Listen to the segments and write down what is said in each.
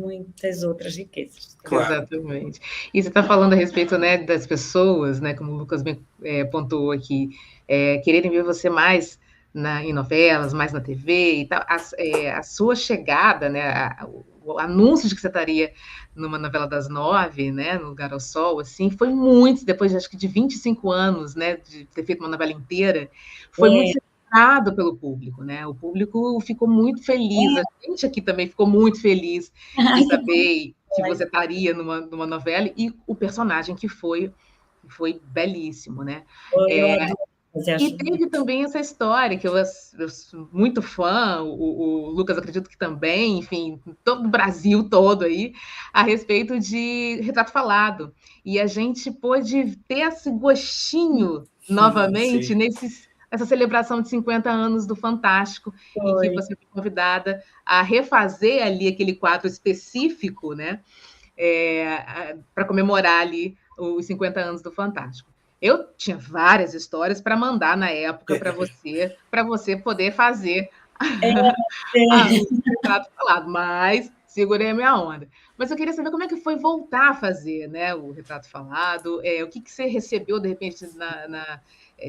muitas outras riquezas. Claro. Exatamente. E você está falando a respeito, né, das pessoas, né, como o Lucas bem pontuou aqui, quererem ver você mais em novelas, mais na TV e tal. A sua chegada, né, o anúncio de que você estaria numa novela das 9, né, no Lugar ao Sol, assim, foi muito, depois acho que de 25 anos, né, de ter feito uma novela inteira, foi muito celebrado pelo público, né? O público ficou muito feliz, a gente aqui também ficou muito feliz de saber que você estaria numa novela, e o personagem que foi belíssimo, né? E teve também essa história, que eu sou muito fã, o Lucas acredito que também, enfim, todo o Brasil todo aí, a respeito de Retrato Falado. E a gente pôde ter esse gostinho novamente nessa celebração de 50 anos do Fantástico, em que você foi convidada a refazer ali aquele quadro específico, né, para comemorar ali os 50 anos do Fantástico. Eu tinha várias histórias para mandar na época para você poder fazer o Retrato Falado, mas segurei a minha onda. Mas eu queria saber como é que foi voltar a fazer, né, o Retrato Falado, o que você recebeu, de repente,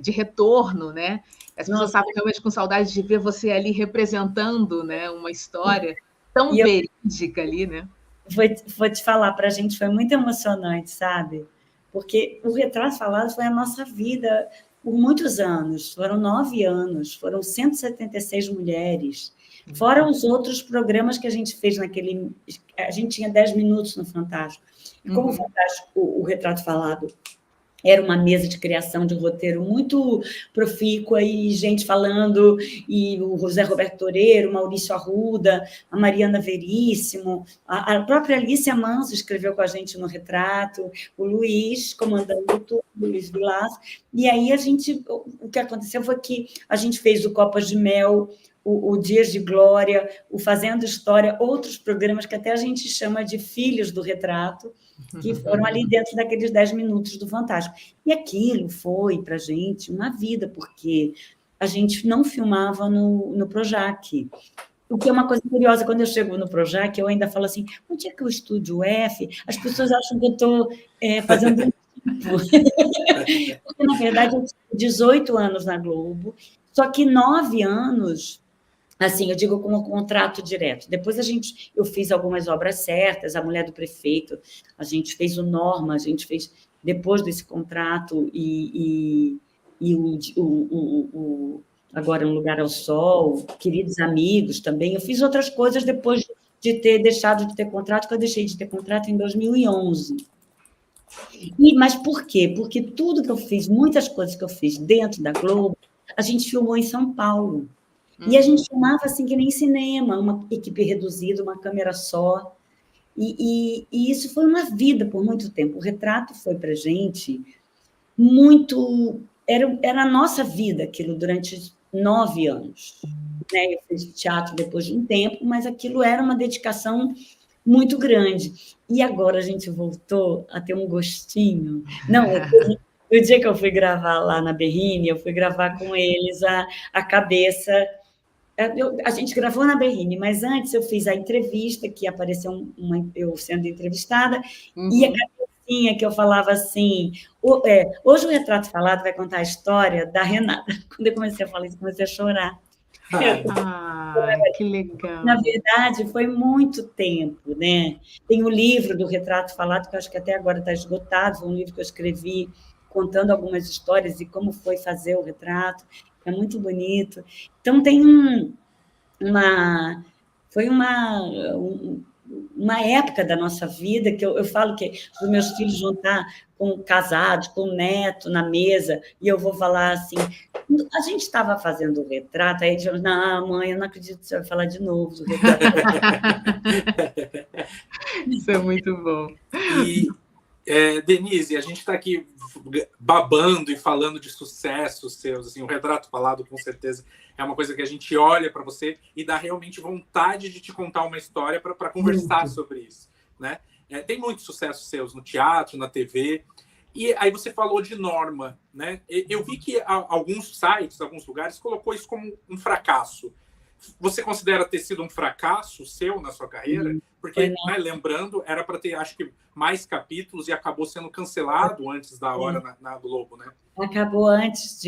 de retorno, né? As pessoas estavam realmente com saudade de ver você ali representando, né, uma história tão verídica ali, né? Vou te falar, para a gente foi muito emocionante, sabe? Porque o Retrato Falado foi a nossa vida por muitos anos, foram 9 anos, foram 176 mulheres, fora os outros programas que a gente fez naquele... A gente tinha 10 minutos no Fantástico. E como o Fantástico, o Retrato Falado, era uma mesa de criação de roteiro muito profícua, e gente falando, e o José Roberto Toreiro, o Maurício Arruda, a Mariana Veríssimo, a própria Alicia Manso escreveu com a gente no Retrato, o Luiz comandando tudo, o Luiz Vilas. E aí o que aconteceu foi que a gente fez o Copas de Mel, o Dias de Glória, o Fazendo História, outros programas que até a gente chama de filhos do Retrato, que foram ali dentro daqueles 10 minutos do Fantástico. E aquilo foi, para a gente, uma vida, porque a gente não filmava no Projac. O que é uma coisa curiosa, quando eu chego no Projac, eu ainda falo assim, onde é que o Estúdio F? As pessoas acham que eu estou fazendo um tipo. Porque, na verdade, eu tive 18 anos na Globo, só que 9 anos... Assim, eu digo como contrato direto. Depois eu fiz algumas obras certas, A Mulher do Prefeito, a gente fez o Norma, a gente fez depois desse contrato, e agora Um Lugar ao Sol, Queridos Amigos também. Eu fiz outras coisas depois de ter deixado de ter contrato, que eu deixei de ter contrato em 2011. Mas por quê? Porque tudo que eu fiz, muitas coisas que eu fiz dentro da Globo, a gente filmou em São Paulo. E a gente filmava assim que nem cinema, uma equipe reduzida, uma câmera só. E isso foi uma vida por muito tempo. O Retrato foi para a gente muito... Era a nossa vida aquilo durante 9 anos. Né? Eu fiz teatro depois de um tempo, mas aquilo era uma dedicação muito grande. E agora a gente voltou a ter um gostinho. Não, o dia que eu fui gravar lá na Berrine, eu fui gravar com eles a cabeça... A gente gravou na Berrine, mas antes eu fiz a entrevista, que apareceu eu sendo entrevistada, e a cabecinha que eu falava assim, hoje o Retrato Falado vai contar a história da Renata. Quando eu comecei a falar isso, comecei a chorar. Que legal. Na verdade, foi muito tempo, né? Tem o livro do Retrato Falado, que eu acho que até agora está esgotado, foi um livro que eu escrevi contando algumas histórias e como foi fazer o retrato. É muito bonito. Então, tem foi uma época da nossa vida que eu falo que os meus filhos vão estar casados, com o neto na mesa, e eu vou falar assim, a gente estava fazendo o retrato, aí eles falam, não, mãe, eu não acredito que você vai falar de novo do retrato. Isso é muito bom. E, Denise, a gente está aqui babando e falando de sucessos seus, assim, o Retrato Falado, com certeza, é uma coisa que a gente olha para você e dá realmente vontade de te contar uma história para conversar sobre isso, né? Tem muitos sucessos seus no teatro, na TV, e aí você falou de Norma, né? Eu vi que alguns sites, alguns lugares, colocou isso como um fracasso. Você considera ter sido um fracasso seu na sua carreira? Porque, né, lembrando, era para ter, acho que, mais capítulos e acabou sendo cancelado antes da hora na Globo, né? Acabou antes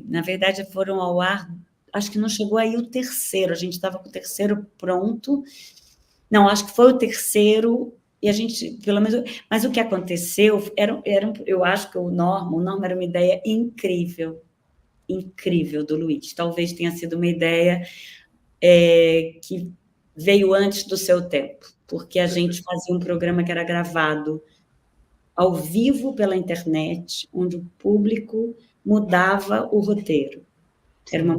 na verdade, foram ao ar, acho que não chegou aí o terceiro, a gente estava com o terceiro pronto. Não, acho que foi o terceiro, e a gente, pelo menos... Mas o que aconteceu, eu acho que o Norma era uma ideia incrível do Luiz. Talvez tenha sido uma ideia que veio antes do seu tempo, porque a gente fazia um programa que era gravado ao vivo pela internet, onde o público mudava o roteiro. Era uma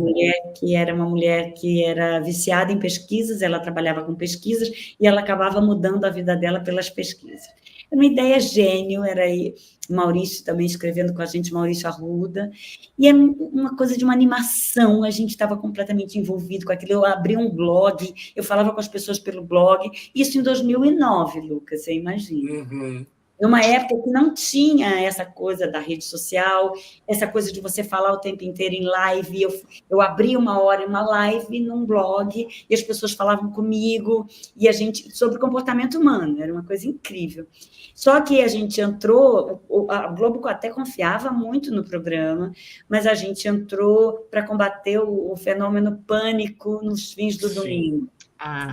mulher que era viciada em pesquisas, ela trabalhava com pesquisas e ela acabava mudando a vida dela pelas pesquisas. Era uma ideia gênio, era aí Maurício também escrevendo com a gente, Maurício Arruda, e era uma coisa de uma animação, a gente estava completamente envolvido com aquilo. Eu abri um blog, eu falava com as pessoas pelo blog, isso em 2009, Lucas, você imagina. Uhum. É uma época que não tinha essa coisa da rede social, essa coisa de você falar o tempo inteiro em live. Eu abri uma hora em uma live num blog e as pessoas falavam comigo e a gente sobre comportamento humano, era uma coisa incrível. Só que a gente entrou, a Globo até confiava muito no programa, mas a gente entrou para combater o fenômeno pânico nos fins do domingo.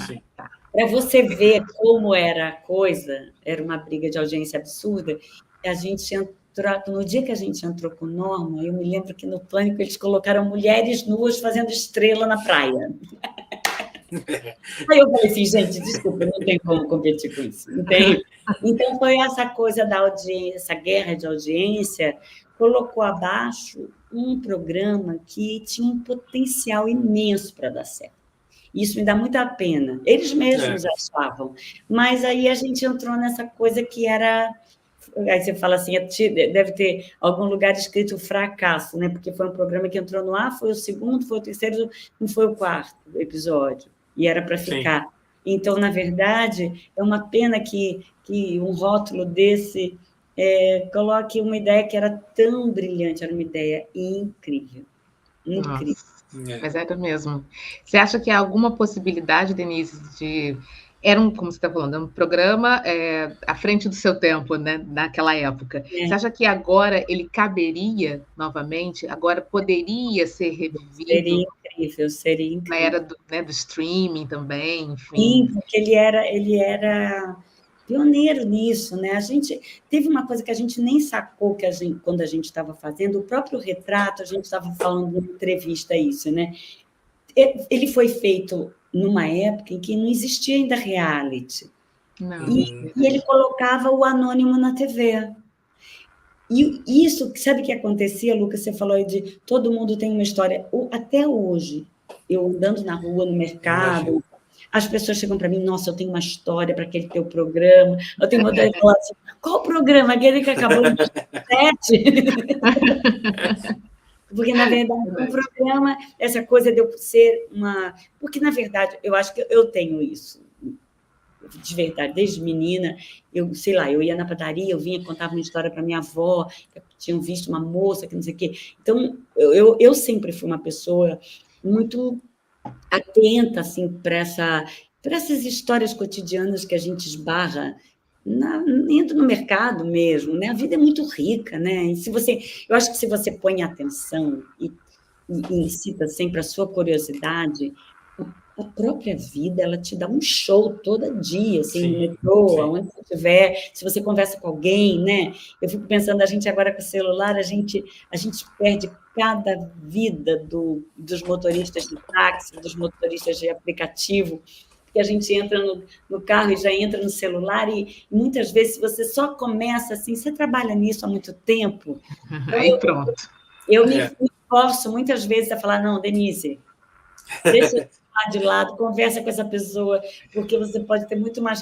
Sim. Tá. Para você ver como era a coisa, era uma briga de audiência absurda, a gente entrou, no dia que a gente entrou com Norma, eu me lembro que no Pânico eles colocaram mulheres nuas fazendo estrela na praia. Aí eu falei assim, gente, desculpa, não tem como competir com isso. Não tem. Então, foi essa coisa da audiência, essa guerra de audiência, colocou abaixo um programa que tinha um potencial imenso para dar certo. Isso me dá muita pena. Eles mesmos achavam. Mas aí a gente entrou nessa coisa que era... Aí você fala assim, deve ter algum lugar escrito fracasso, né? Porque foi um programa que entrou no ar, foi o segundo, foi o terceiro, não foi o quarto episódio. E era para ficar. Sim. Então, na verdade, é uma pena que um rótulo desse coloque uma ideia que era tão brilhante, era uma ideia incrível. Incrível. Nossa. Mas era mesmo. Você acha que há alguma possibilidade, Denise, de... como você está falando, um programa à frente do seu tempo, né, naquela época. Você acha que agora ele caberia novamente? Agora poderia ser revivido? Seria incrível, seria incrível. Na era do streaming também, enfim. Sim, porque ele era pioneiro nisso, né? A gente teve uma coisa que a gente nem sacou quando a gente estava fazendo, o próprio Retrato, a gente estava falando numa entrevista isso, né? Ele foi feito numa época em que não existia ainda reality. Não. E ele colocava o anônimo na TV. E isso, sabe o que acontecia, Lucas? Você falou aí de todo mundo tem uma história. Até hoje, eu andando na rua, no mercado, as pessoas chegam para mim, nossa, eu tenho uma história para aquele teu programa. Eu tenho vontade de falar assim, qual programa? Aquele que acabou em 2007? Porque, na verdade, um programa, essa coisa de eu ser uma... Porque, na verdade, eu acho que eu tenho isso. De verdade, desde menina, eu ia na padaria, eu vinha, contava uma história para minha avó, que tinham visto uma moça, que não sei o quê. Então, eu sempre fui uma pessoa muito atenta assim, para essas histórias cotidianas que a gente esbarra indo no mercado mesmo, né? A vida é muito rica, né? E eu acho que se você põe atenção e incita sempre a sua curiosidade, a própria vida, ela te dá um show todo dia, assim, no metrô, aonde você estiver, se você conversa com alguém, né? Eu fico pensando, a gente agora com o celular, a gente perde cada vida dos motoristas de táxi, dos motoristas de aplicativo, que a gente entra no carro e já entra no celular, e muitas vezes você só começa assim, você trabalha nisso há muito tempo. Aí pronto. Eu me esforço muitas vezes a falar, não, Denise, deixa de lado, conversa com essa pessoa, porque você pode ter muito mais